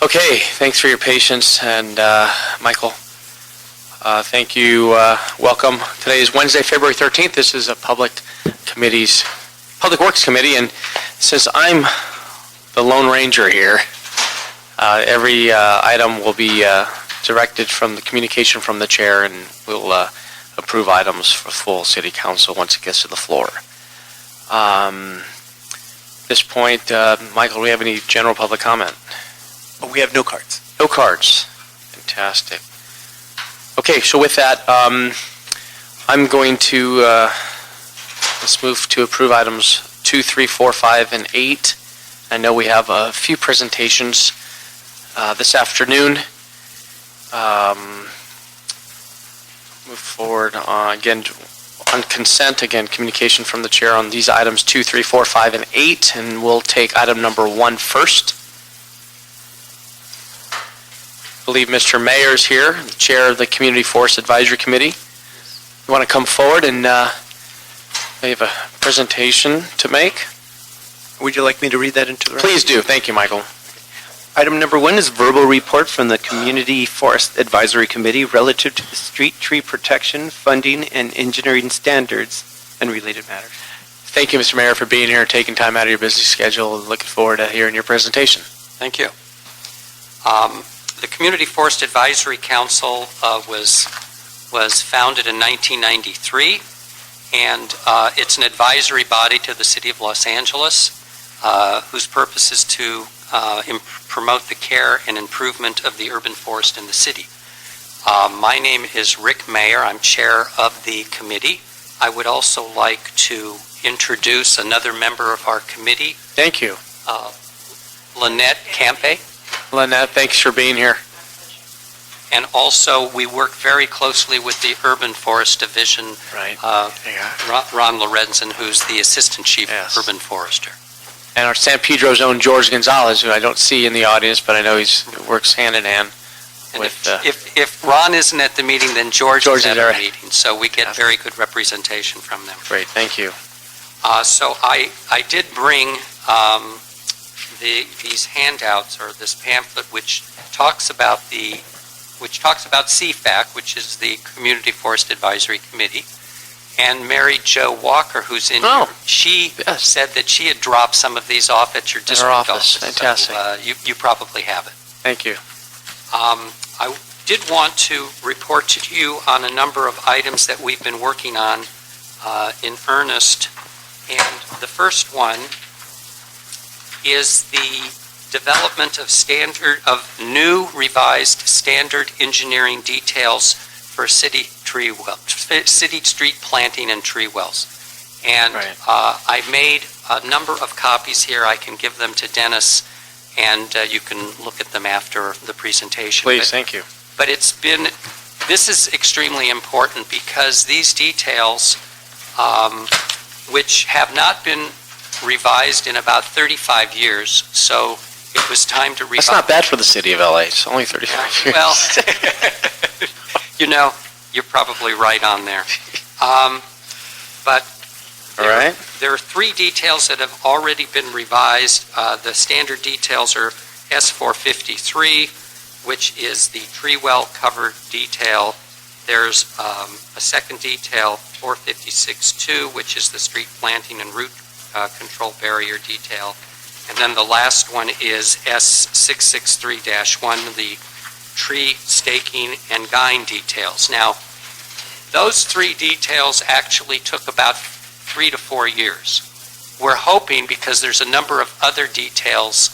Okay, thanks for your patience, and Michael, thank you. Welcome. Today is Wednesday, February 13th. This is a Public Works Committee, and since I'm the Lone Ranger here, every item will be directed from the communication from the chair, and we'll approve items for full City Council once it gets to the floor. At this point, Michael, do we have any general public comment? We have no cards. No cards. Fantastic. Okay, so with that, I'm going to, let's move to approve items 2, 3, 4, 5, and 8. I know we have a few presentations this afternoon. Move forward again on consent. Again, communication from the chair on these items 2, 3, 4, 5, and 8, and we'll take item number 1 first. I believe Mr. Mayer's here, the chair of the Community Forest Advisory Committee. You want to come forward and we have a presentation to make? Would you like me to read that into the record? Please do. Thank you, Michael. Item number 1 is verbal report from the Community Forest Advisory Committee relative to the street tree protection, funding, and engineering standards and related matters. Thank you, Mr. Mayor, for being here and taking time out of your busy schedule. Looking forward to hearing your presentation. Thank you. The Community Forest Advisory Council was founded in 1993, and it's an advisory body to the City of Los Angeles, whose purpose is to promote the care and improvement of the urban forest in the city. My name is Rick Mayer. I'm chair of the committee. I would also like to introduce another member of our committee. Thank you. Lynette Campe. Lynette, thanks for being here. And also, we work very closely with the Urban Forest Division, Right. Ron Lorenzen, who's the Assistant Chief Urban Forester. And our San Pedro's own George Gonzalez, who I don't see in the audience, but I know he works hand in hand and with... if Ron isn't at the meeting, then George is at our right. meeting, so we get very good representation from them. Great, thank you. So I did bring these handouts, or this pamphlet, which talks about CFAC, which is the Community Forest Advisory Committee. And Mary Jo Walker, who's in here, she said that she had dropped some of these off at your district office. Fantastic. So, you probably have it. Thank you. I did want to report to you on a number of items that we've been working on in earnest. And the first one is the development of new revised standard engineering details for city street planting and tree wells. And right. I made a number of copies here. I can give them to Dennis, and you can look at them after the presentation. Please, thank you. But this is extremely important because these details, which have not been revised in about 35 years, so it was time to revise. That's not bad for the city of LA. It's only 35 years. Well, you're probably right on there. But there are 3 details that have already been revised. The standard details are S453, which is the tree well cover detail. There's a second detail, 456-2, which is the street planting and root control barrier detail. And then the last one is S663-1, the tree staking and guide details. Now, those 3 details actually took about 3 to 4 years. We're hoping, because there's a number of other details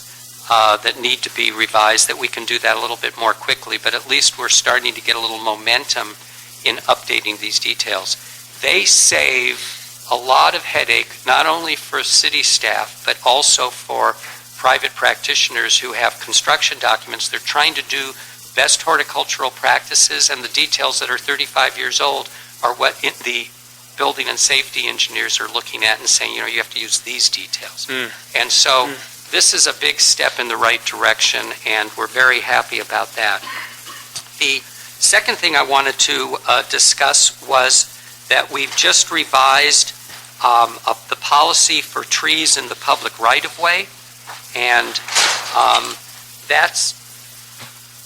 that need to be revised, that we can do that a little bit more quickly, but at least we're starting to get a little momentum in updating these details. They save a lot of headache, not only for city staff, but also for private practitioners who have construction documents. They're trying to do best horticultural practices, and the details that are 35 years old are what the building and safety engineers are looking at and saying, you have to use these details. And so this is a big step in the right direction, and we're very happy about that. The second thing I wanted to discuss was that we've just revised the policy for trees in the public right-of-way, and that's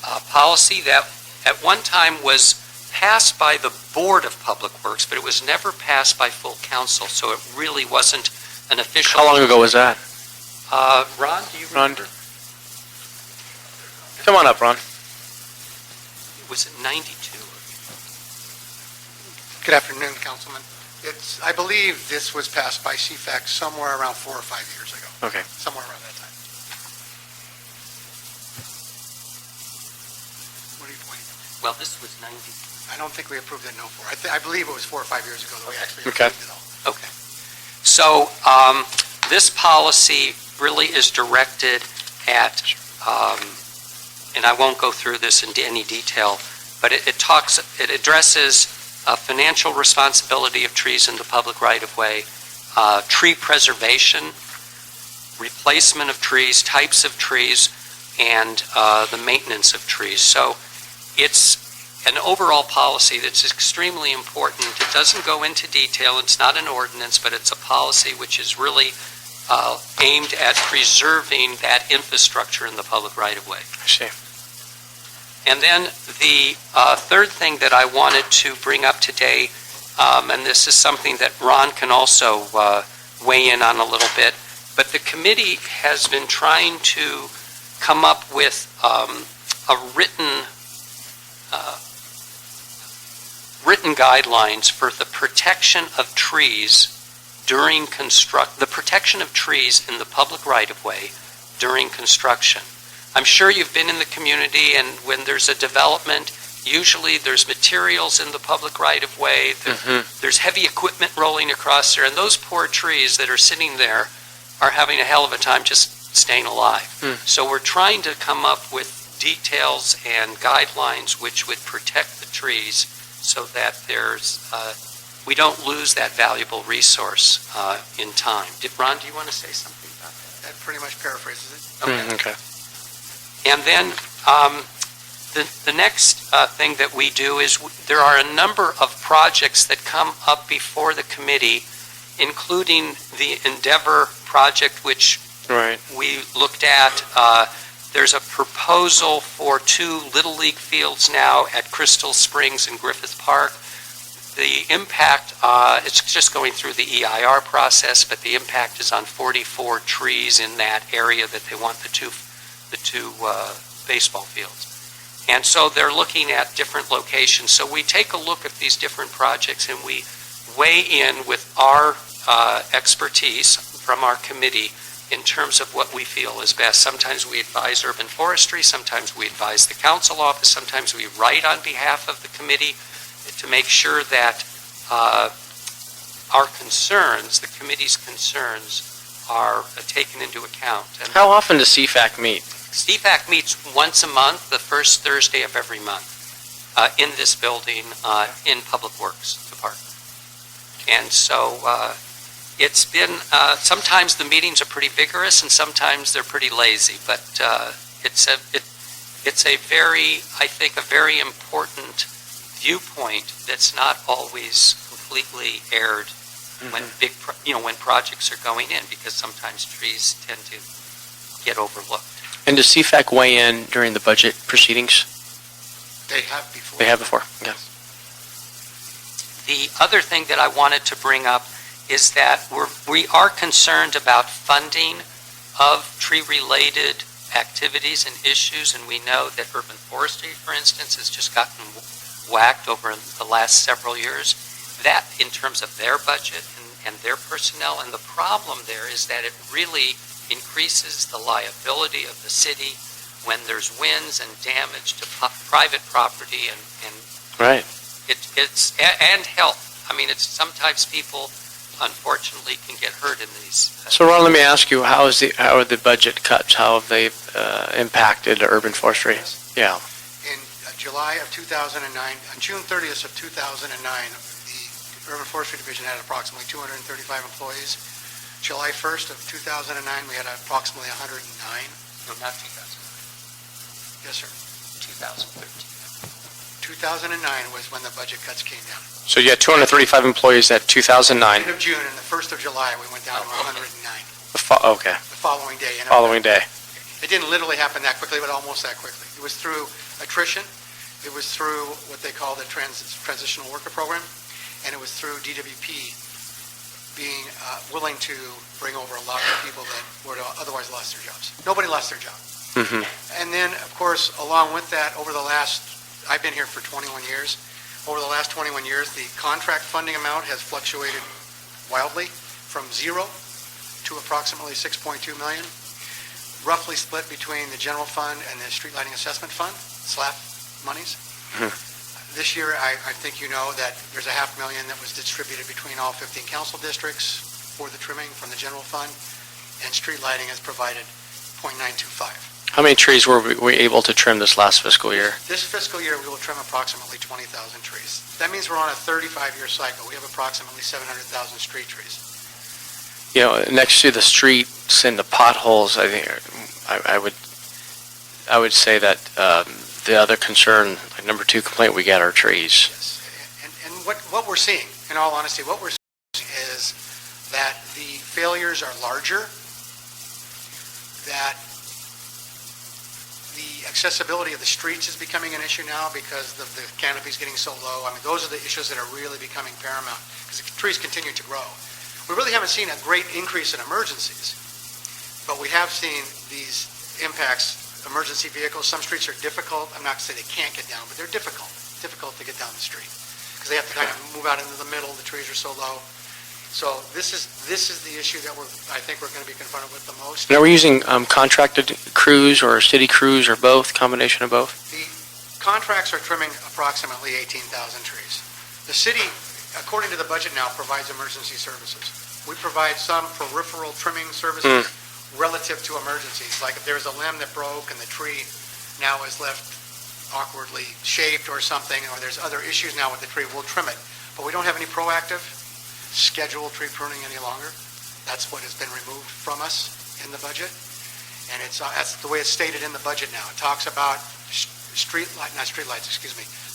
policy that at one time was passed by the Board of Public Works, but it was never passed by full council, so it really wasn't an official. How long ago was that? Ron, do you Ron? remember? Come on up, Ron. Was it 92? Good afternoon, Councilman. I believe this was passed by CFAC somewhere around 4 or 5 years ago, Okay. somewhere around that time. What are you pointing at? Well, this was 90. I don't think we approved it in 04. I believe it was 4 or 5 years ago that we actually Okay. approved it all. Okay. So this policy really is directed at, and I won't go through this in any detail, but it addresses financial responsibility of trees in the public right-of-way, tree preservation, replacement of trees, types of trees, and the maintenance of trees. So it's an overall policy that's extremely important. It doesn't go into detail. It's not an ordinance, but it's a policy which is really aimed at preserving that infrastructure in the public right-of-way. I see. And then the third thing that I wanted to bring up today, and this is something that Ron can also weigh in on a little bit, but the committee has been trying to come up with a written guidelines for the protection of trees during the protection of trees in the public right-of-way during construction. I'm sure you've been in the community, and when there's a development, usually there's materials in the public right-of-way, there's heavy equipment rolling across there, and those poor trees that are sitting there are having a hell of a time just staying alive. So we're trying to come up with details and guidelines which would protect the trees so that we don't lose that valuable resource in time. Ron, do you want to say something about that? That pretty much paraphrases it. Okay. And then the next thing that we do is there are a number of projects that come up before the committee, including the Endeavor project, which we looked at. There's a proposal for 2 Little League fields now at Crystal Springs and Griffith Park. The impact, it's just going through the EIR process, but the impact is on 44 trees in that area that they want the two baseball fields. And so they're looking at different locations. So we take a look at these different projects and we weigh in with our expertise from our committee in terms of what we feel is best. Sometimes we advise urban forestry, sometimes we advise the council office, sometimes we write on behalf of the committee to make sure that our concerns, the committee's concerns, are taken into account. And How often does CFAC meet? CFAC meets once a month, the first Thursday of every month, in this building, in Public Works Department. And so it's been, sometimes the meetings are pretty vigorous and sometimes they're pretty lazy, but it's a very, I think, a very important viewpoint that's not always completely aired when when projects are going in, because sometimes trees tend to get overlooked. And does CFAC weigh in during the budget proceedings? They have before. They have before, yeah. The other thing that I wanted to bring up is that we are concerned about funding of tree-related activities and issues, and we know that urban forestry, for instance, has just gotten whacked over the last several years. That in terms of their budget and their personnel, and the problem there is that it really increases the liability of the city when there's winds and damage to private property and Right. it's and health. I mean, it's sometimes people unfortunately can get hurt in these. So Ron, let me ask you, how are the budget cuts? How have they impacted urban forestry? Yeah. In July of 2009, on June 30th of 2009, the Urban Forestry Division had approximately 235 employees. July 1st of 2009, we had approximately 109. No, not 2009. Yes, sir. 2013. 2009 was when the budget cuts came down. So you had 235 employees at 2009. End of June and the 1st of July, we went down to 109. Okay. The following day. Following day. It didn't literally happen that quickly, but almost that quickly. It was through attrition, it was through what they call the transitional worker program, and it was through DWP being willing to bring over a lot of people that would have otherwise lost their jobs. Nobody lost their job. Mhm. And then, of course, along with that, over the last, I've been here for 21 years, over the last 21 years, the contract funding amount has fluctuated wildly from zero to approximately 6.2 million, roughly split between the general fund and the street lighting assessment fund, SLAP monies. This year, I think you know that there's a $500,000 that was distributed between all 15 council districts for the trimming from the general fund, and street lighting has provided .925. How many trees were we able to trim this last fiscal year? This fiscal year, we will trim approximately 20,000 trees. That means we're on a 35-year cycle. We have approximately 700,000 street trees. You know, next to the streets and the potholes, I think I would say that the other concern, like number 2 complaint we get, are trees. Yes. And what we're seeing, in all honesty, what we're seeing is that the failures are larger, that the accessibility of the streets is becoming an issue now because the canopy's getting so low. I mean, those are the issues that are really becoming paramount because the trees continue to grow. We really haven't seen a great increase in emergencies, but we have seen these impacts. Emergency vehicles, some streets are difficult. I'm not going to say they can't get down, but they're difficult to get down the street because they have to kind of move out into the middle. The trees are so low. So this is the issue that I think we're going to be confronted with the most. Now, we're using contracted crews or city crews or both, combination of both? The contracts are trimming approximately 18,000 trees. The city, according to the budget now, provides emergency services. We provide some peripheral trimming services relative to emergencies. Like if there's a limb that broke and the tree now is left awkwardly shaped or something, or there's other issues now with the tree, we'll trim it. But we don't have any proactive scheduled tree pruning any longer. That's what has been removed from us in the budget. And that's the way it's stated in the budget now. It talks about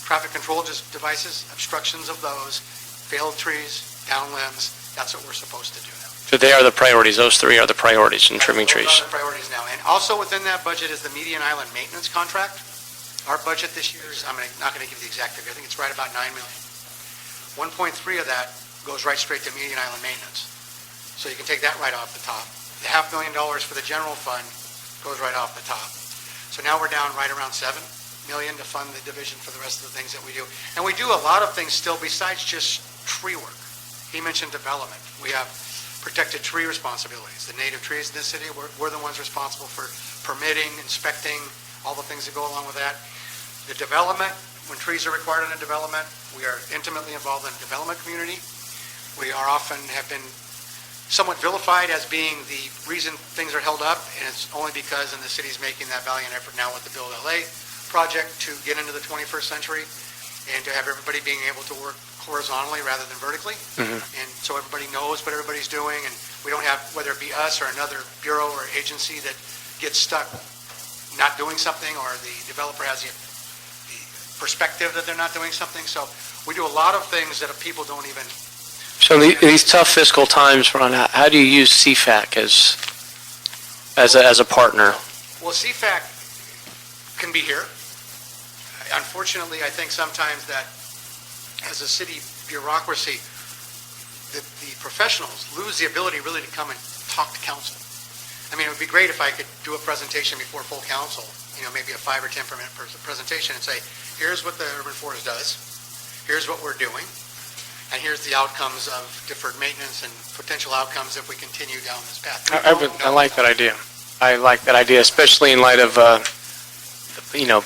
traffic control devices, obstructions of those, failed trees, down limbs. That's what we're supposed to do now. So they are the priorities. Those 3 are the priorities in trimming trees. Those are the priorities now. And also within that budget is the median island maintenance contract. Our budget this year is, I'm not going to give the exact figure, I think it's right about $9 million. 1.3 of that goes right straight to median island maintenance. So you can take that right off the top. The $500,000 for the general fund goes right off the top. So now we're down right around $7 million to fund the division for the rest of the things that we do. And we do a lot of things still besides just tree work. He mentioned development. We have protected tree responsibilities. The native trees in this city, we're the ones responsible for permitting, inspecting, all the things that go along with that. The development, when trees are required in a development, we are intimately involved in the development community. We are often have been somewhat vilified as being the reason things are held up, and it's only because the city's making that valiant effort now with the Build LA project to get into the 21st century and to have everybody being able to work horizontally rather than vertically. And so everybody knows what everybody's doing, and we don't have, whether it be us or another bureau or agency that gets stuck not doing something, or the developer has the perspective that they're not doing something. So we do a lot of things that people don't even... So in these tough fiscal times, Ron, how do you use CFAC as a partner? Well, CFAC can be here. Unfortunately, I think sometimes that as a city bureaucracy, the professionals lose the ability really to come and talk to council. I mean, it would be great if I could do a presentation before full council, maybe a 5 or 10 minute presentation and say, here's what the urban forest does, here's what we're doing, and here's the outcomes of deferred maintenance and potential outcomes if we continue down this path. I like that idea. I like that idea, especially in light of,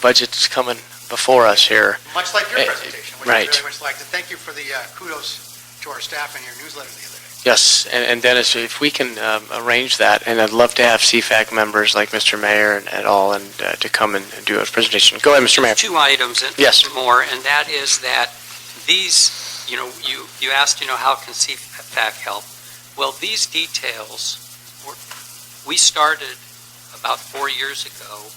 budgets coming before us here. Much like your presentation, which right. I very much liked. And thank you for the kudos to our staff in your newsletter the other day. Yes, and Dennis, if we can arrange that, and I'd love to have CFAC members like Mr. Mayor and all, and to come and do a presentation. Go ahead, Mr. Mayor. 2 items and Yes. more, and that is that these, you asked, how can CFAC help? Well, these details, we started about 4 years ago.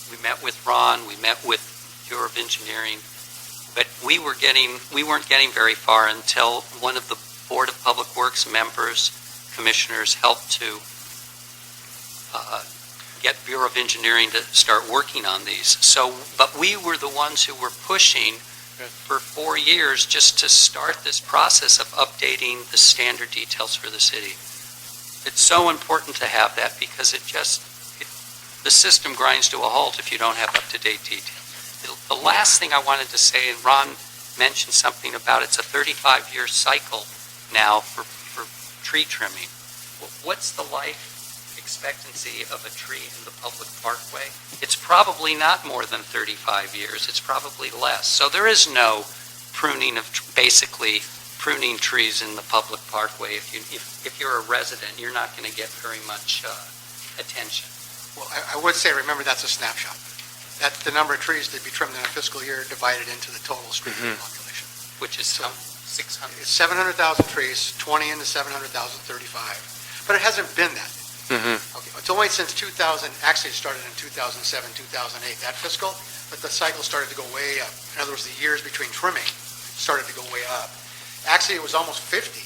We met with Ron, we met with Bureau of Engineering, but we weren't getting very far until one of the Board of Public Works members, commissioners, helped to get Bureau of Engineering to start working on these. So, but we were the ones who were pushing for 4 years just to start this process of updating the standard details for the city. It's so important to have that because the system grinds to a halt if you don't have up-to-date details. The last thing I wanted to say, and Ron mentioned something about it's a 35-year cycle now for tree trimming. What's the life expectancy of a tree in the public parkway? It's probably not more than 35 years. It's probably less. So there is no pruning of, basically pruning trees in the public parkway. If you're a resident, you're not going to get very much attention. Well, I would say, remember, that's a snapshot. That's the number of trees to be trimmed in a fiscal year divided into the total street tree population. Which is some 600. It's 700,000 trees, 20 into 700,000, 35. But it hasn't been that. Okay, it's only since 2000, actually it started in 2007, 2008, that fiscal, but the cycle started to go way up. In other words, the years between trimming started to go way up. Actually, it was almost 50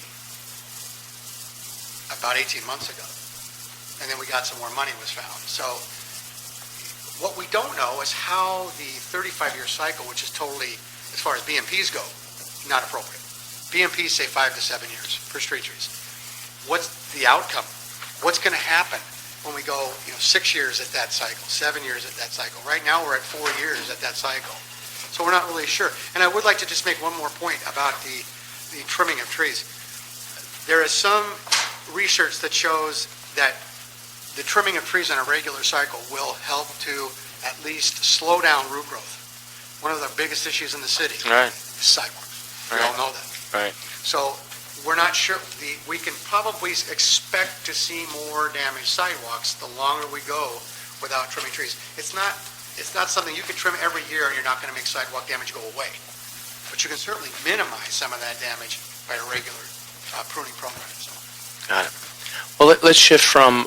about 18 months ago. And then we got some more money was found. So what we don't know is how the 35-year cycle, which is totally, as far as BMPs go, not appropriate. BMPs say 5 to 7 years for street trees. What's the outcome? What's going to happen when we go 6 years at that cycle, 7 years at that cycle? Right now we're at 4 years at that cycle. So we're not really sure. And I would like to just make one more point about the trimming of trees. There is some research that shows that the trimming of trees on a regular cycle will help to at least slow down root growth. One of the biggest issues in the city Right. is sidewalks. We Right. all know that. Right. So we're not sure. We can probably expect to see more damaged sidewalks the longer we go without trimming trees. It's not something you can trim every year and you're not going to make sidewalk damage go away. But you can certainly minimize some of that damage by a regular pruning program. So. Got it. Well, let's shift from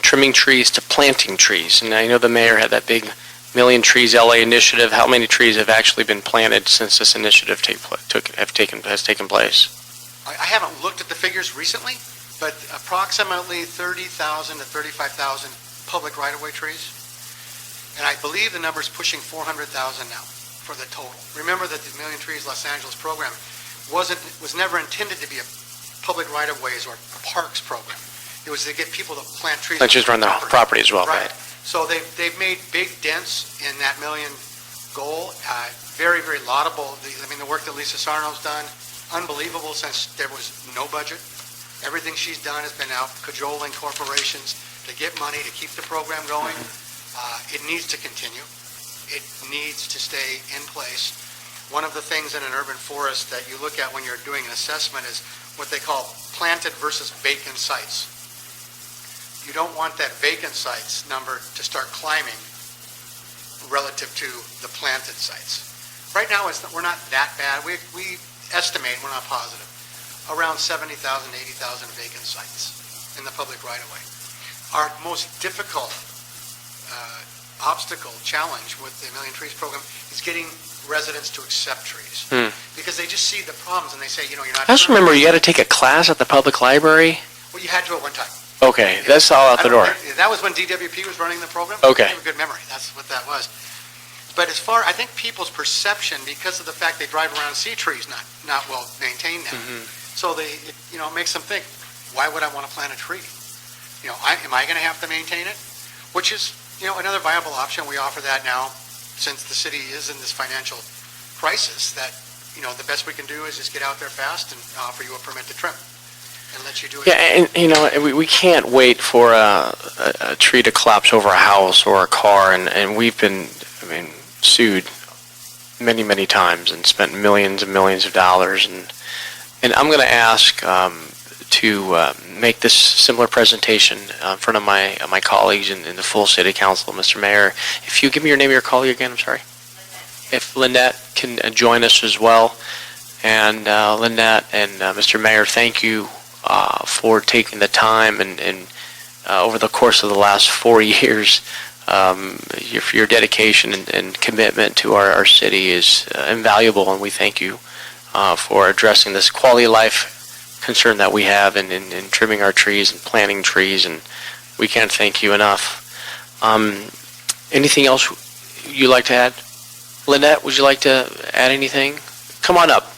trimming trees to planting trees. And I know the mayor had that big Million Trees LA initiative. How many trees have actually been planted since this initiative has taken place? I haven't looked at the figures recently, but approximately 30,000 to 35,000 public right-of-way trees. And I believe the number is pushing 400,000 now for the total. Remember that the Million Trees Los Angeles program was never intended to be a public right-of-ways or parks program. It was to get people to plant trees. Let's just run the property as well, right? So they've made big dents in that million goal. Very, very laudable. The work that Lisa Sarno's done, unbelievable since there was no budget. Everything she's done has been out cajoling corporations to get money to keep the program going. It needs to continue. It needs to stay in place. One of the things in an urban forest that you look at when you're doing an assessment is what they call planted versus vacant sites. You don't want that vacant sites number to start climbing relative to the planted sites. Right now, we're not that bad. We estimate, we're not positive, around 70,000, 80,000 vacant sites in the public right-of-way. Our most difficult obstacle, challenge with the Million Trees program is getting residents to accept trees. Because they just see the problems and they say, you're not... I just remember you had to take a class at the public library. Well, you had to at one time. Okay, that's all out the door. That was when DWP was running the program. Okay. You have a good memory. That's what that was. But I think people's perception, because of the fact they drive around and see trees not well maintained now, so it makes them think, why would I want to plant a tree? Am I going to have to maintain it? Which is, another viable option. We offer that now, since the city is in this financial crisis, that, the best we can do is just get out there fast and offer you a permit to trim. And let you do it. Yeah, and we can't wait for a tree to collapse over a house or a car, and we've been, sued many, many times and spent millions and millions of dollars, and I'm going to ask to make this similar presentation in front of my colleagues in the full city council. Mr. Mayor, if you give me your name of your colleague again, I'm sorry. If Lynette can join us as well, and Lynette and Mr. Mayor, thank you for taking the time and over the course of the last 4 years, your dedication and commitment to our city is invaluable, and we thank you for addressing this quality of life concern that we have in trimming our trees and planting trees, and we can't thank you enough. Anything else you'd like to add? Lynette, would you like to add anything? Come on up.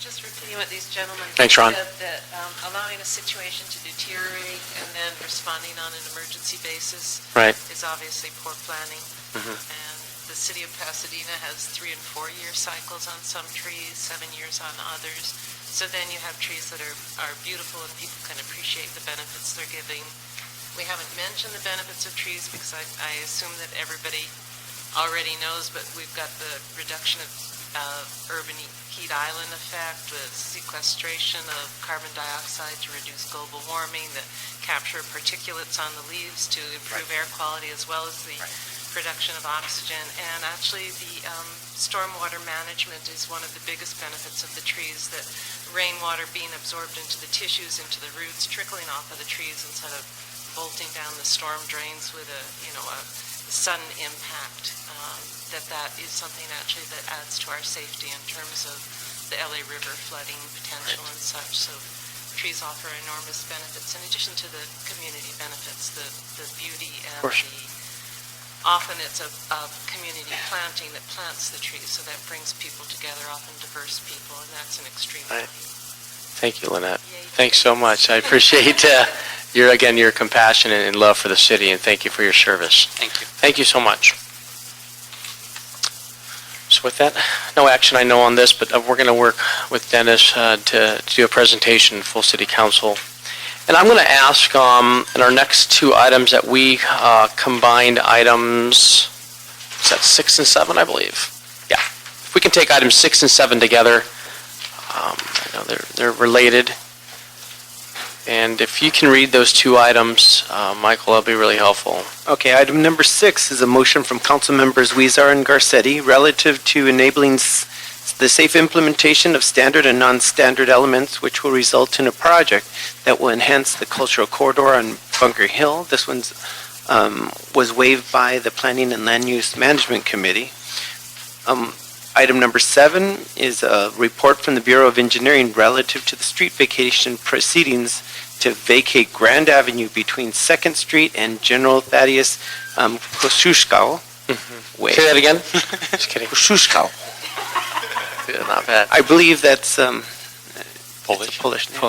Just repeating what these gentlemen Thanks, Ron. said, that allowing a situation to deteriorate and then responding on an emergency basis Right. is obviously poor planning. Mhm. And the city of Pasadena has 3- and 4-year cycles on some trees, 7 years on others. So then you have trees that are beautiful and people can appreciate the benefits they're giving. We haven't mentioned the benefits of trees because I assume that everybody already knows, but we've got the reduction of urban heat island effect, the sequestration of carbon dioxide to reduce global warming, the capture of particulates on the leaves to improve air quality, as well as the production of oxygen. And actually, the stormwater management is one of the biggest benefits of the trees, that rainwater being absorbed into the tissues, into the roots, trickling off of the trees instead of bolting down the storm drains with a sudden impact. That is something actually that adds to our safety in terms of the LA River flooding potential and such. So trees offer enormous benefits in addition to the community benefits, the beauty and often it's a community planting that plants the trees, so that brings people together, often diverse people, and that's an extreme value. Thank you, Lynette. Thanks so much. I appreciate your compassion and love for the city, and thank you for your service. Thank you. Thank you so much. So with that, no action I know on this, but we're going to work with Dennis to do a presentation, full city council. And I'm going to ask in our next two items that we combined items, is that 6 and 7, I believe? Yeah. If we can take items 6 and 7 together, I know they're related. And if you can read those two items, Michael, that'll be really helpful. Okay, item number 6 is a motion from council members Huizar and Garcetti relative to enabling the safe implementation of standard and non-standard elements, which will result in a project that will enhance the cultural corridor on Bunker Hill. This one was waived by the Planning and Land Use Management Committee. Item number 7 is a report from the Bureau of Engineering relative to the street vacation proceedings to vacate Grand Avenue between 2nd Street and General Thaddeus Kosciuszko Way. Say that again? Just kidding. Kosciuszko. Not bad. I believe that's Polish. it's a Polish name.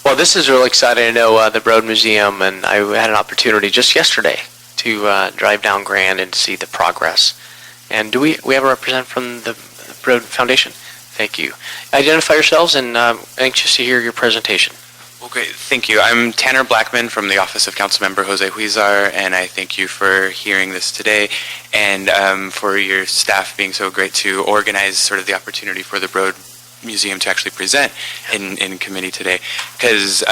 Well, this is really exciting. I know the Broad Museum, and I had an opportunity just yesterday to drive down Grand and see the progress. And do we have a representative from the Broad Foundation? Thank you. Identify yourselves, and anxious to hear your presentation. Well, great. Thank you. I'm Tanner Blackman from the Office of Councilmember Jose Huizar, and I thank you for hearing this today and for your staff being so great to organize sort of the opportunity for the Broad Museum to actually present in committee today, because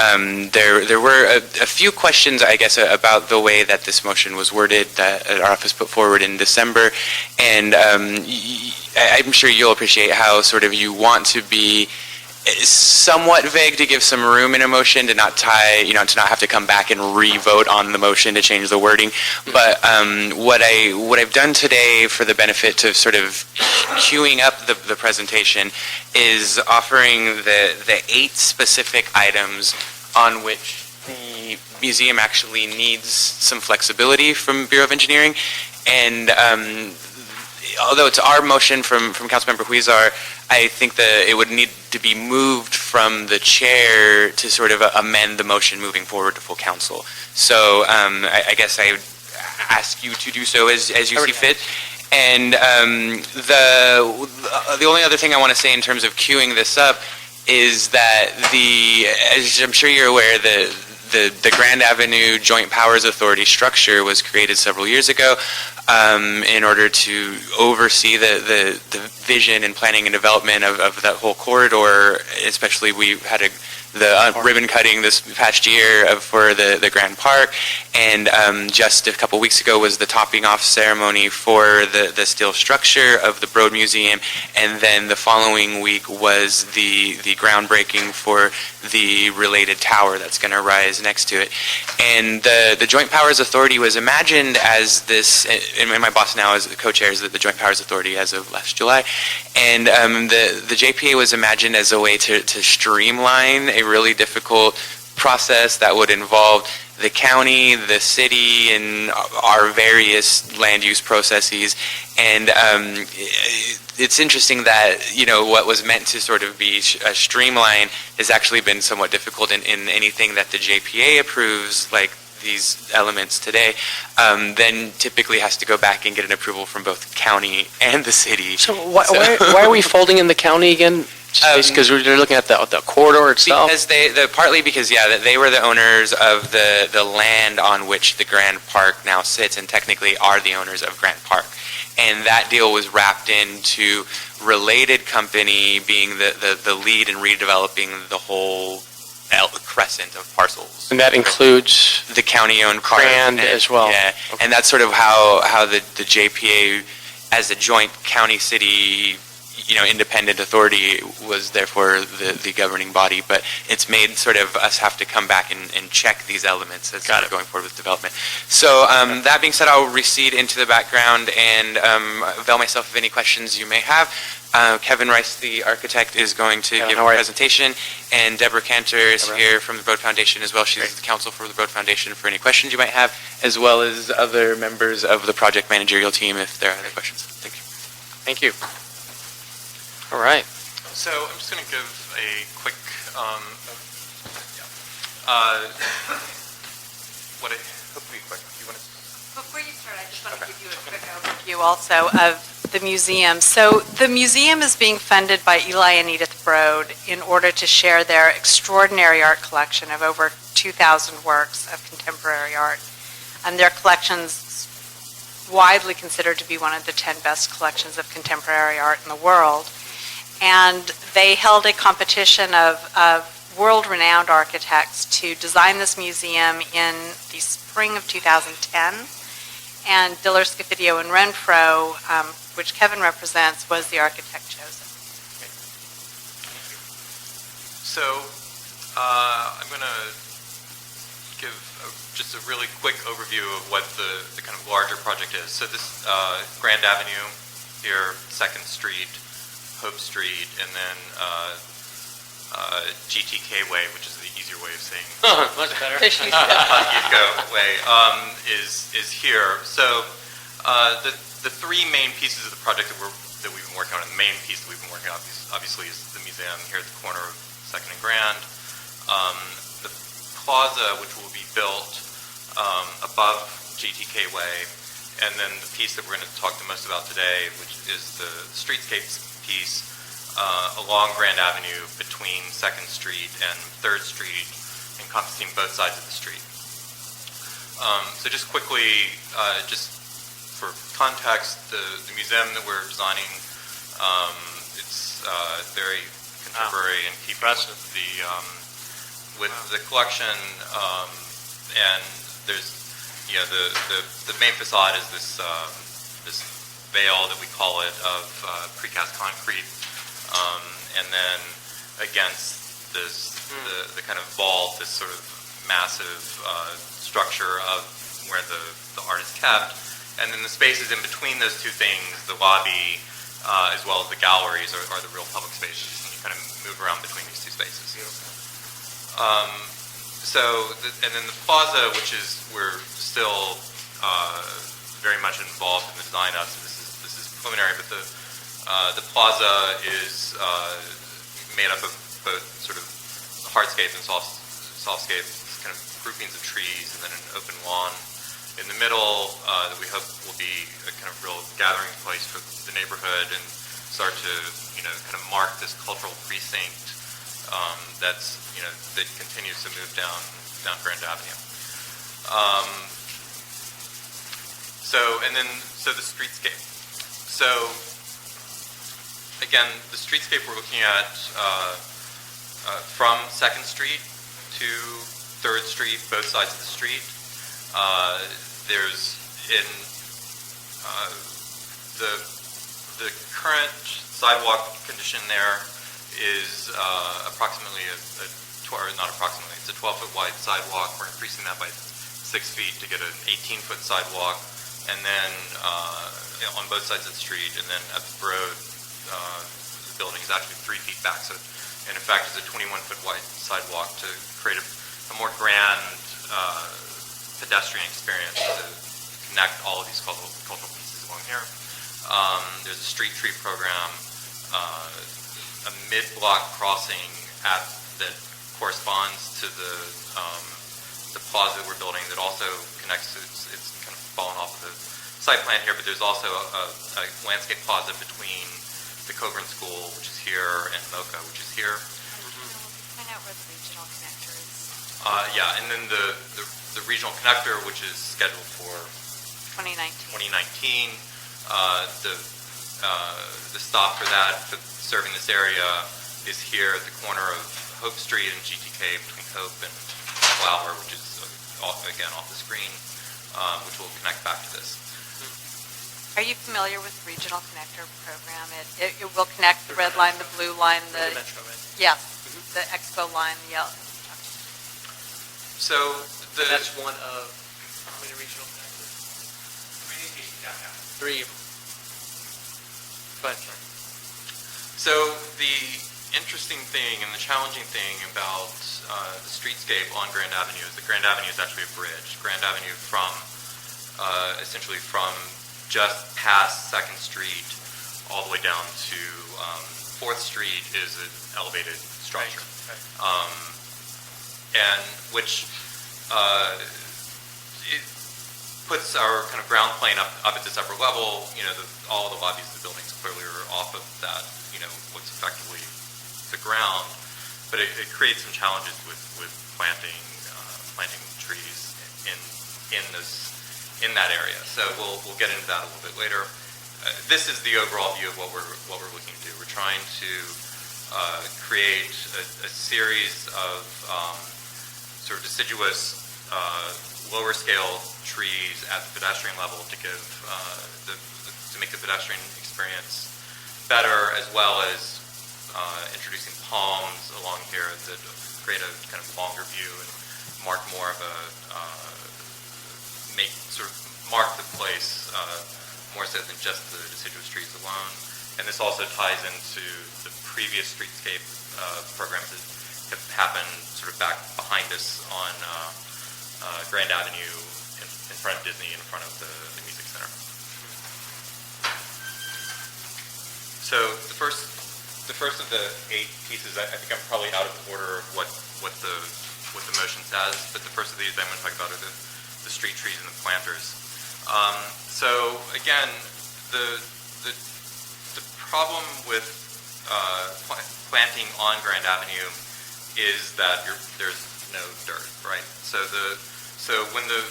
there were a few questions, I guess, about the way that this motion was worded that our office put forward in December, and I'm sure you'll appreciate how sort of you want to be somewhat vague to give some room in a motion to not tie, to not have to come back and re-vote on the motion to change the wording. But what I've done today for the benefit of sort of queuing up the presentation is offering the 8 specific items on which the museum actually needs some flexibility from Bureau of Engineering. And although it's our motion from Councilmember Huizar, I think that it would need to be moved from the chair to sort of amend the motion moving forward to full council. So I guess I would ask you to do so as you see fit. And the only other thing I want to say in terms of queuing this up is that as I'm sure you're aware, the Grand Avenue Joint Powers Authority structure was created several years ago in order to oversee the vision and planning and development of that whole corridor. Especially, we had the ribbon cutting this past year for the Grand Park, and just a couple weeks ago was the topping off ceremony for the steel structure of the Broad Museum, and then the following week was the groundbreaking for the related tower that's going to rise next to it. And the Joint Powers Authority was imagined as this, and my boss now is co-chairs the Joint Powers Authority as of last July, and the JPA was imagined as a way to streamline a really difficult process that would involve the county, the city, and our various land use processes. And it's interesting that, what was meant to sort of be a streamline has actually been somewhat difficult in anything that the JPA approves, like these elements today, then typically has to go back and get an approval from both county and the city. So why are we folding in the county again? Just because they're looking at the corridor itself? Because partly because they were the owners of the land on which the Grand Park now sits, and technically are the owners of Grant Park. And that deal was wrapped into related company being the lead in redeveloping the whole crescent of parcels. And that includes the county-owned part. Grand as well. Yeah, Okay. and that's sort of how the JPA, as a joint county-city, independent authority, was therefore the governing body. But it's made sort of us have to come back and check these elements as we're going forward with development. So that being said, I'll recede into the background and avail myself of any questions you may have. Kevin Rice, the architect, is going to give a presentation, and Deborah Cantor is here from the Broad Foundation as well. She's the counsel for the Broad Foundation for any questions you might have, as well as other members of the project managerial team if there are other questions. Thank you. Thank you. All right. So I'm just going to give a quick, what I hope to be quick. Do you want to? Before you start, I just want to give you a quick overview also of the museum. So the museum is being funded by Eli and Edith Broad in order to share their extraordinary art collection of over 2,000 works of contemporary art. And their collection's widely considered to be one of the 10 best collections of contemporary art in the world. And they held a competition of world-renowned architects to design this museum in the spring of 2010. And Diller, Scofidio, and Renfro, which Kevin represents, was the architect chosen. So I'm going to give just a really quick overview of what the kind of larger project is. So this Grand Avenue here, 2nd Street, Hope Street, and then GTK Way, which is the easier way of saying Much better. Pasquico Way, is here. So the three main pieces of the project that we've been working on, and the main piece that we've been working on obviously is the museum here at the corner of 2nd and Grand. The plaza, which will be built above GTK Way, and then the piece that we're going to talk the most about today, which is the Streetscape piece along Grand Avenue between 2nd Street and 3rd Street, encompassing both sides of the street. So just quickly, just for context, the museum that we're designing, it's very contemporary and keeping with the collection, and there's the main facade is this veil that we call it of precast concrete, and then against this the kind of vault, this sort of massive structure of where the art is kept, and then the spaces in between those two things, the lobby as well as the galleries, are the real public spaces, and you kind of move around between these two spaces. And then the plaza, which is we're still very much involved in the design of. So this is preliminary, but the plaza is made up of both sort of hardscape and softscape, kind of groupings of trees, and then an open lawn in the middle that we hope will be a kind of real gathering place for the neighborhood and start to kind of mark this cultural precinct that continues to move down Grand Avenue. So the streetscape. So again, the streetscape we're looking at from 2nd Street to 3rd Street, both sides of the street. There's in the current sidewalk condition there is approximately it's a 12-foot wide sidewalk. We're increasing that by 6 feet to get an 18-foot sidewalk, and then on both sides of the street, and then at the road, the building is actually 3 feet back. So, and in fact, it's a 21-foot wide sidewalk to create a more grand pedestrian experience to connect all of these cultural pieces along here. There's a street tree program, a mid-block crossing that corresponds to the plaza that we're building that also connects. It's kind of fallen off of the site plan here, but there's also a landscape plaza between the Coburn School, which is here, and Mocha, which is here. Find out where the regional connector is. Yeah, and then the regional connector, which is scheduled for 2019. 2019. The stop for that, serving this area, is here at the corner of Hope Street and GTK, between Hope and Flower, which is, again, off the screen, which will connect back to this. Are you familiar with the regional connector program? It will connect the red line, the blue line, the Metro, right? yes, the Expo line, the yellow. So That's one of how many regional connectors? Three. But So the interesting thing and the challenging thing about the streetscape on Grand Avenue is that Grand Avenue is actually a bridge. Grand Avenue essentially from just past 2nd Street all the way down to 4th Street is an elevated structure. Right. And which it puts our kind of ground plane up at this upper level. All the lobbies of the buildings clearly are off of that, what's effectively the ground, but it creates some challenges with planting trees in that area. So we'll get into that a little bit later. This is the overall view of what we're looking to do. We're trying to create a series of sort of deciduous, lower scale trees at the pedestrian level to give to make the pedestrian experience better, as well as introducing palms along here that create a kind of longer view and mark more of a mark the place more so than just the deciduous trees alone. And this also ties into the previous streetscape programs that have happened sort of back behind us on Grand Avenue in front of Disney, in front of the Music Center. So the first of the 8 pieces, I think I'm probably out of order of what the motion says, but the first of these I'm going to talk about are the street trees and the planters. So again, the problem with planting on Grand Avenue is that there's no dirt, right? So when the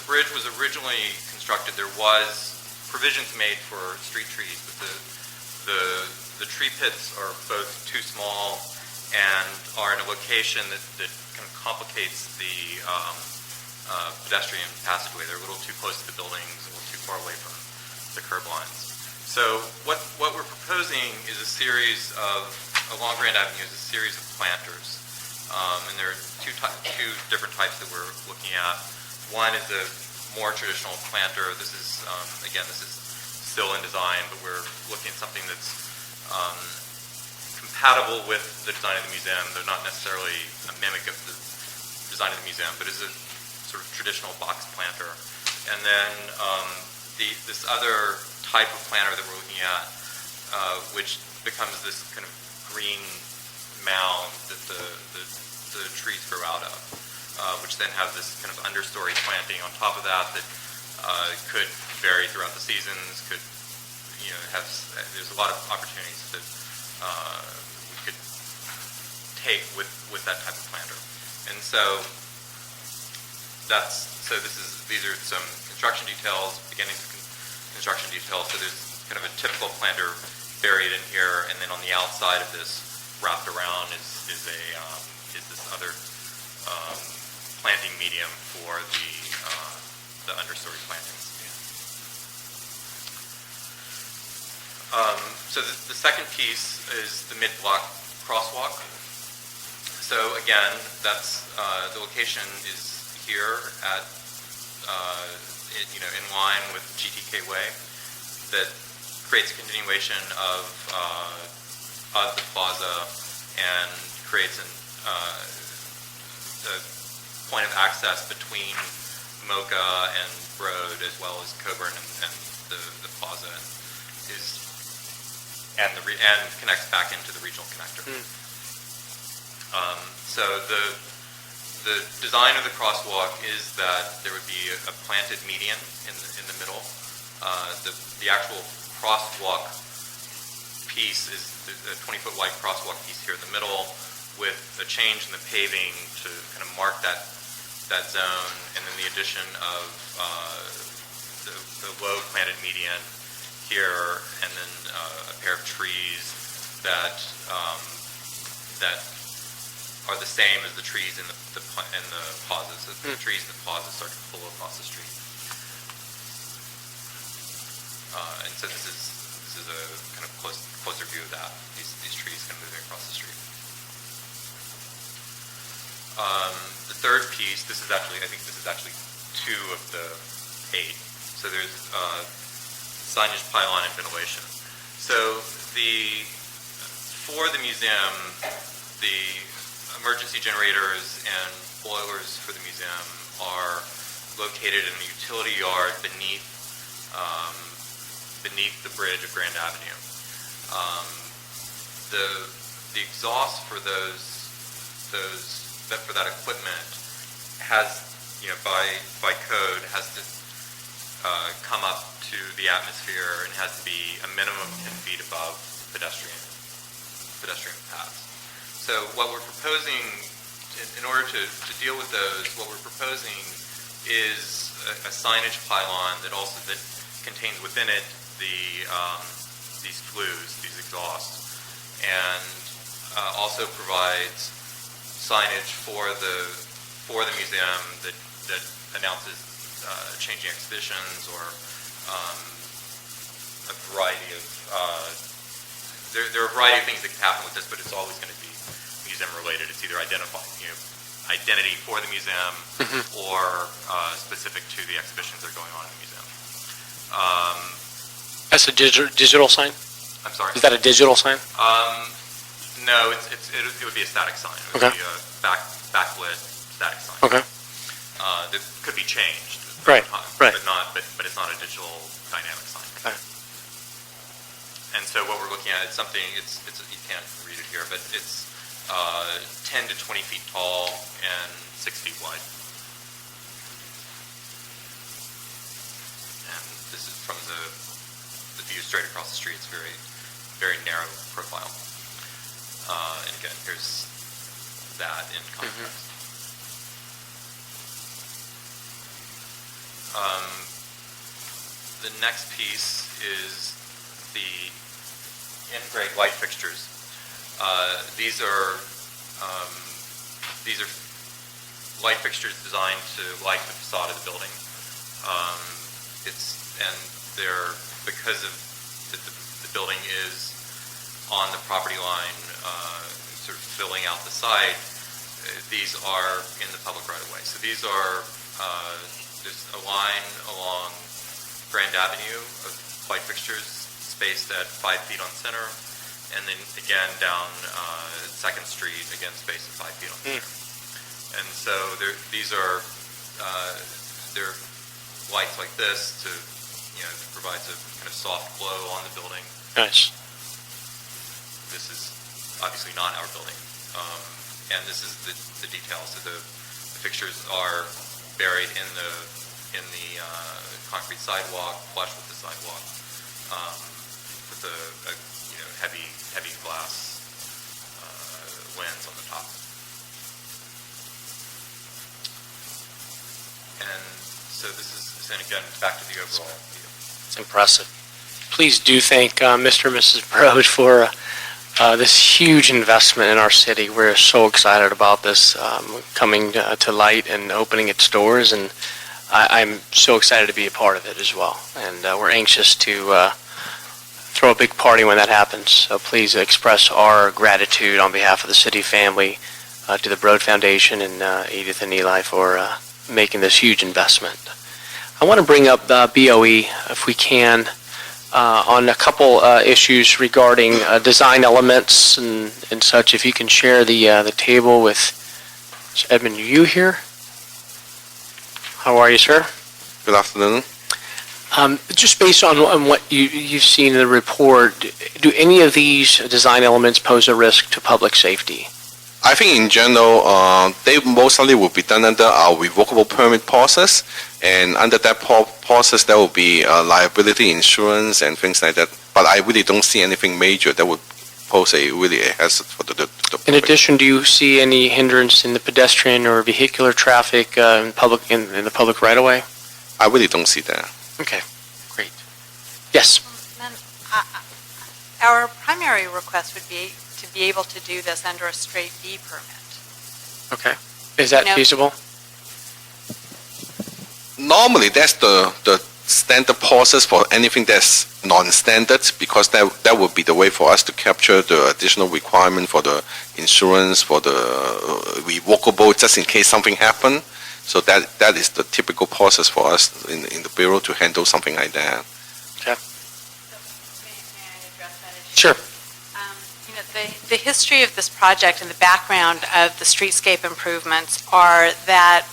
bridge was originally constructed, there was provisions made for street trees, but the tree pits are both too small and are in a location that kind of complicates the pedestrian passageway. They're a little too close to the buildings, a little too far away from the curb lines. So what we're proposing is along Grand Avenue is a series of planters. And there are two different types that we're looking at. One is a more traditional planter. This is still in design, but we're looking at something that's compatible with the design of the museum. They're not necessarily a mimic of the design of the museum, but is a sort of traditional box planter. And then this other type of planter that we're looking at, which becomes this kind of green mound that the trees grow out of, which then have this kind of understory planting on top of that could vary throughout the seasons, there's a lot of opportunities that we could take with that type of planter. And so these are some construction details, beginnings of construction details. So there's kind of a typical planter buried in here, and then on the outside of this, wrapped around, is this other planting medium for the understory plantings. So the second piece is the mid-block crosswalk. So again, that's the location is here at in line with GTK Way, that creates a continuation of the plaza and creates a point of access between Mocha and Broad, as well as Coburn and the plaza, and connects back into the regional connector. So the design of the crosswalk is that there would be a planted median in the middle. The actual crosswalk piece is a 20-foot wide crosswalk piece here in the middle, with a change in the paving to kind of mark that zone, and then the addition of the low planted median here, and then a pair of trees that are the same as the trees in the plazas. So the trees in the plaza start to pull across the street, and so this is a kind of closer view of that. These trees kind of moving across the street. The third piece, I think this is actually 2 of the 8. So there's signage, pylon, and ventilation. So for the museum, the emergency generators and boilers for the museum are located in the utility yard beneath the bridge of Grand Avenue. The exhaust for that equipment has, by code, has to come up to the atmosphere and has to be a minimum of 10 feet above pedestrian paths. So what we're proposing, in order to deal with those, what we're proposing is a signage pylon that contains within it these flues, these exhausts, and also provides signage for the museum that announces changing exhibitions or a variety of there are a variety of things that can happen with this, but it's always going to be museum related. It's either identity for the museum or specific to the exhibitions that are going on in the museum. That's a digital sign? I'm sorry? Is that a digital sign? No, it would be a static sign. It would be a backlit static sign. Okay. That could be changed. Right. But it's not a digital dynamic sign. Okay. And so what we're looking at is something. It's you can't read it here, but it's 10 to 20 feet tall and 6 feet wide. And this is from the view straight across the street. It's very, very narrow profile. And again, here's that in contrast. The next piece is the in-grade light fixtures. These are light fixtures designed to light the facade of the building. They're because of the building is on the property line, sort of filling out the site. These are in the public right of way. So these are there's a line along Grand Avenue of light fixtures spaced at 5 feet on center, and then again down 2nd Street, again spaced at 5 feet on center. And so these are they're lights like this to provides a kind of soft glow on the building. Nice. This is obviously not our building, and this is the details. So the fixtures are buried in the concrete sidewalk, flush with the sidewalk, with a heavy glass lens on the top. And so this is, and again, back to the overall view. It's impressive. Please do thank Mr. and Mrs. Broad for this huge investment in our city. We're so excited about this coming to light and opening its doors, and I'm so excited to be a part of it as well. And we're anxious to throw a big party when that happens. So please express our gratitude on behalf of the city family to the Broad Foundation and Edith and Eli for making this huge investment. I want to bring up BOE, if we can, on a couple issues regarding design elements and such. If you can share the table with Edmund, are you here? How are you, sir? Good afternoon. Just based on what you've seen in the report, do any of these design elements pose a risk to public safety? I think in general, they mostly will be done under our revocable permit process, and under that process, there will be liability insurance and things like that. But I really don't see anything major that would pose a hazard for the public. In addition, do you see any hindrance in the pedestrian or vehicular traffic in the public right-of-way? I really don't see that. Okay, great. Yes. Then, our primary request would be to be able to do this under a straight B permit. Okay. Is that No. feasible? Normally, that's the standard process for anything that's non-standard, because that would be the way for us to capture the additional requirement for the insurance, for the revocable, just in case something happened. So that is the typical process for us in the Bureau to handle something like that. May I address that issue? Sure. The history of this project and the background of the streetscape improvements are that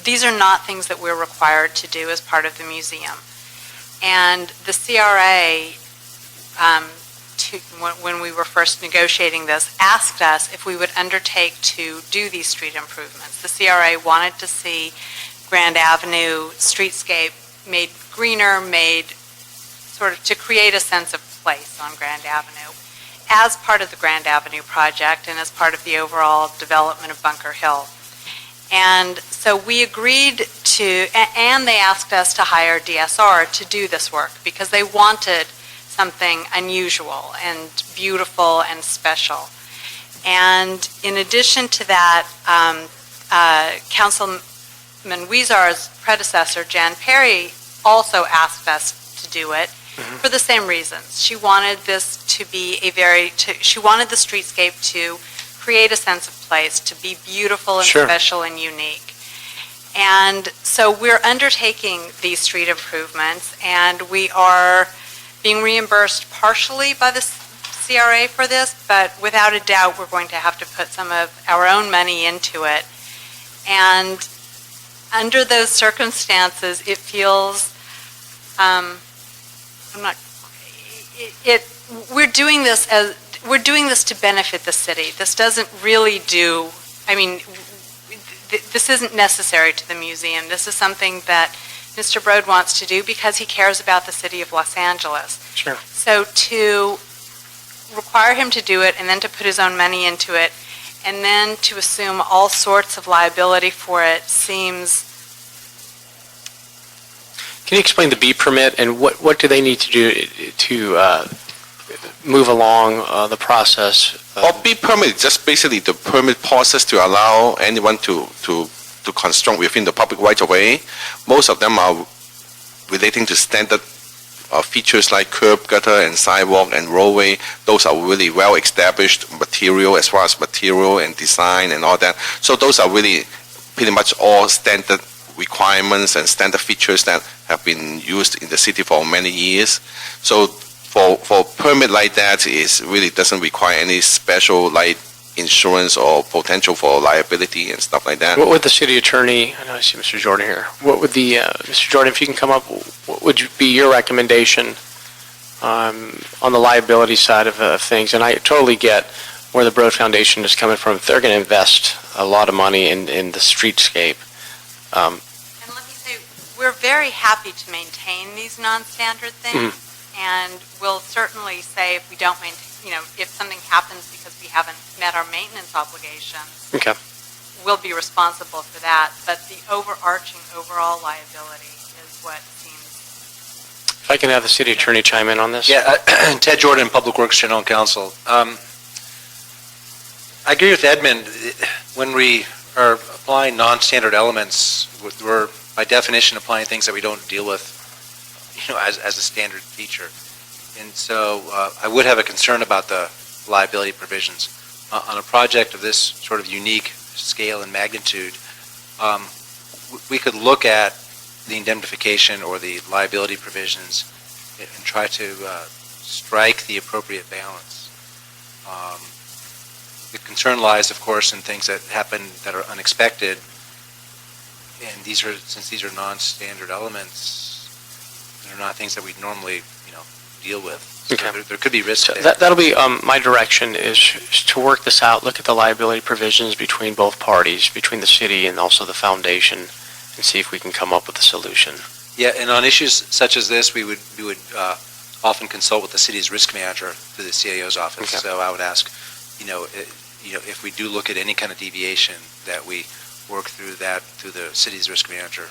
these are not things that we're required to do as part of the museum. And the CRA, when we were first negotiating this, asked us if we would undertake to do these street improvements. The CRA wanted to see Grand Avenue streetscape made greener, made sort of to create a sense of place on Grand Avenue as part of the Grand Avenue project and as part of the overall development of Bunker Hill. And so we agreed to, and they asked us to hire DSR to do this work because they wanted something unusual and beautiful and special. And in addition to that, Councilman Weezar's predecessor, Jan Perry, also asked us to do it for the same reasons. She wanted this to be she wanted the streetscape to create a sense of place, to be beautiful and Sure. special and unique. And so we're undertaking these street improvements, and we are being reimbursed partially by the CRA for this, but without a doubt, we're going to have to put some of our own money into it. And under those circumstances, it feels, we're doing this to benefit the city. This doesn't really this isn't necessary to the museum. This is something that Mr. Broad wants to do because he cares about the city of Los Angeles. Sure. So to require him to do it and then to put his own money into it and then to assume all sorts of liability for it seems... Can you explain the B permit and what do they need to do to move along the process? B permit is just basically the permit process to allow anyone to construct within the public right-of-way. Most of them are relating to standard features like curb, gutter, and sidewalk and roadway. Those are really well-established material as far as material and design and all that. So those are really pretty much all standard requirements and standard features that have been used in the city for many years. So for permit like that, it really doesn't require any special like insurance or potential for liability and stuff like that. What would the city attorney, I know I see Mr. Jordan here, what would Mr. Jordan, if you can come up, what would be your recommendation on the liability side of things? And I totally get where the Broad Foundation is coming from. They're going to invest a lot of money in the streetscape. And let me say, we're very happy to maintain these non-standard things, and we'll certainly say if we don't maintain, if something happens because we haven't met our maintenance obligations, Okay. we'll be responsible for that. But the overarching overall liability is what seems... If I can have the city attorney chime in on this? Yeah, Ted Jordan, Public Works General Counsel. I agree with Edmund. When we are applying non-standard elements, we're by definition applying things that we don't deal with, as a standard feature. And so I would have a concern about the liability provisions. On a project of this sort of unique scale and magnitude, we could look at the indemnification or the liability provisions and try to strike the appropriate balance. The concern lies, of course, in things that happen that are unexpected, And since these are non-standard elements, they're not things that we normally, deal with. So Okay. there could be risk there. That'll be, my direction is to work this out, look at the liability provisions between both parties, between the city and also the foundation, and see if we can come up with a solution. Yeah, and on issues such as this, we would often consult with the city's risk manager through the CAO's office. Okay. So I would ask, if we do look at any kind of deviation, that we work through the city's risk manager.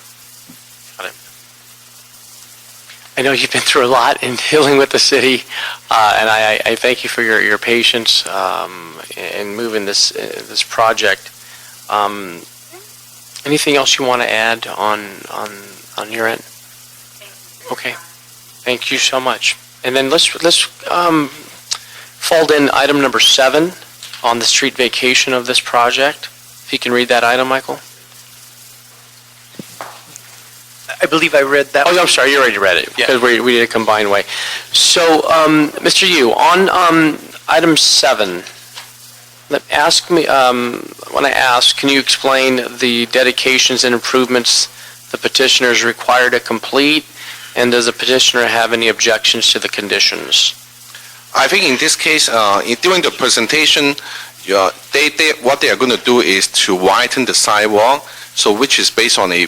I know you've been through a lot in dealing with the city, and I thank you for your patience in moving this project. Anything else you want to add on your end? Okay, thank you so much. And then let's fold in item number 7 on the street vacation of this project. If you can read that item, Michael. I believe I read that. Oh, I'm sorry, you already read it, Yeah. because we did a combined way. So, Mr. Yu, on item 7, can you explain the dedications and improvements the petitioner is required to complete, and does the petitioner have any objections to the conditions? I think in this case, during the presentation, what they are going to do is to widen the sidewalk, so which is based on a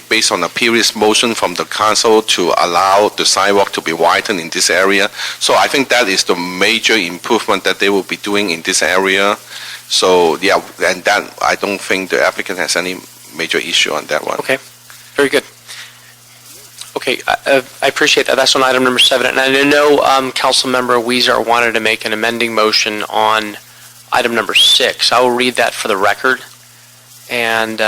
previous motion from the council to allow the sidewalk to be widened in this area. So I think that is the major improvement that they will be doing in this area. So yeah, and that I don't think the applicant has any major issue on that one. Okay, very good. Okay, I appreciate that. That's on item number 7. And I know Councilmember Weezer wanted to make an amending motion on item number 6. I will read that for the record. And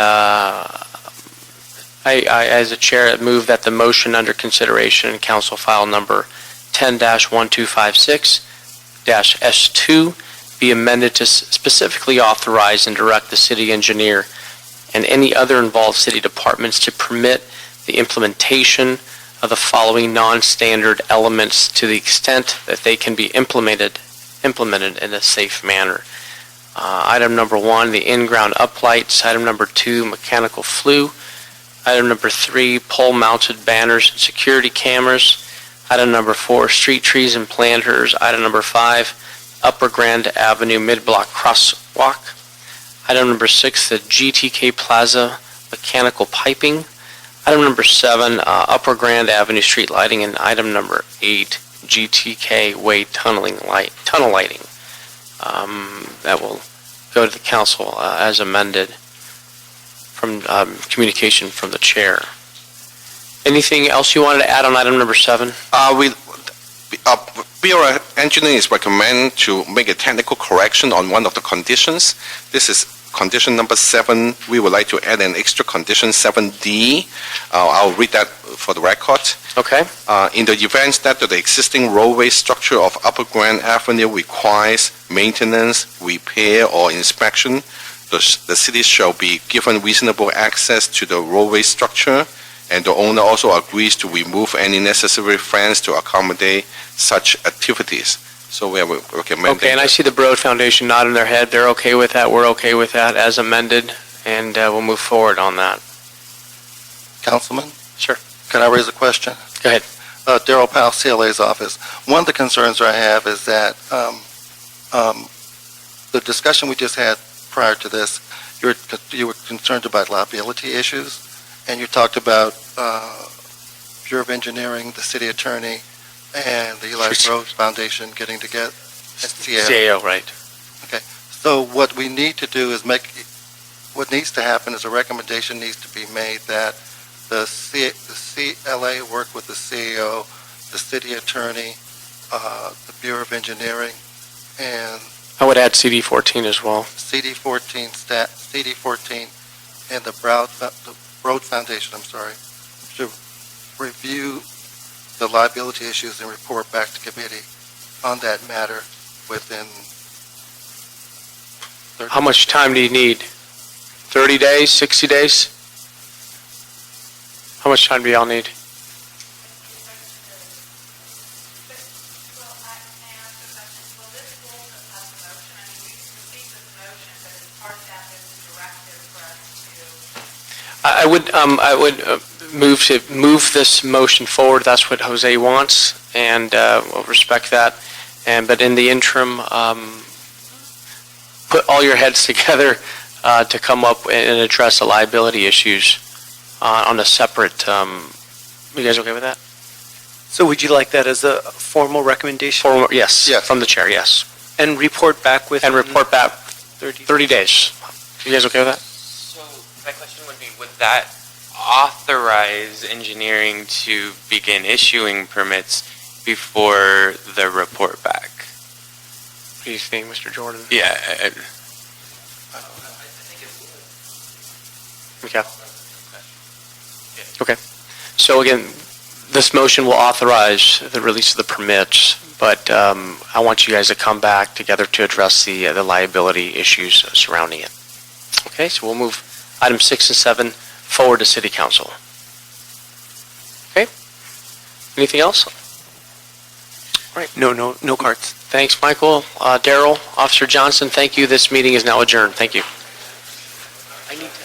I, as a chair, move that the motion under consideration in council file number 10-1256-S2 be amended to specifically authorize and direct the city engineer and any other involved city departments to permit the implementation of the following non-standard elements to the extent that they can be implemented in a safe manner. Item number 1, the in-ground uplights. Item number 2, mechanical flue. Item number 3, pole-mounted banners and security cameras. Item number 4, street trees and planters. Item number 5, Upper Grand Avenue mid-block crosswalk. Item number 6, the GTK Plaza mechanical piping. Item number 7, Upper Grand Avenue street lighting. And item number 8, GTK Way tunnel lighting. That will go to the council as amended from communication from the chair. Anything else you wanted to add on item number 7? BOR engineering is recommend to make a technical correction on one of the conditions. This is condition number 7. We would like to add an extra condition, 7D. I'll read that for the record. Okay. In the event that the existing roadway structure of Upper Grand Avenue requires maintenance, repair, or inspection, the city shall be given reasonable access to the roadway structure, and the owner also agrees to remove any necessary fence to accommodate such activities. So we are recommending. Okay, and I see the Broad Foundation nodding their head. They're okay with that. We're okay with that as amended, and we'll move forward on that. Councilman? Sure. Can I raise a question? Go ahead. Darrell Powell, CLA's office. One of the concerns I have is that the discussion we just had prior to this, you were concerned about liability issues, and you talked about Bureau of Engineering, the city attorney, and the Eli Road Foundation getting together. CAO, right. Okay. So what we need to do is what needs to happen is a recommendation needs to be made that the CLA work with the CEO, the city attorney, the Bureau of Engineering, and I would add CD14 as well. CD14 and the Road Foundation, to review the liability issues and report back to committee on that matter within 30 How much time do you need? 30 days, 60 days? How much time do y'all need? I would move this motion forward. That's what Jose wants, and we'll respect that. But in the interim, put all your heads together to come up and address the liability issues on a separate. You guys okay with that? So would you like that as a formal recommendation? Yes, Yes. from the chair. Yes, And report back with? and report back 30. 30 days. You guys okay with that? So my question would be, would that authorize engineering to begin issuing permits before the report back? What do you think, Mr. Jordan? Yeah. Okay. Okay. So again, this motion will authorize the release of the permits, but I want you guys to come back together to address the liability issues surrounding it. Okay, so we'll move items 6 and 7 forward to City Council. Okay? Anything else? No cards. Thanks, Michael. Daryl, Officer Johnson, thank you. This meeting is now adjourned. Thank you. I need to...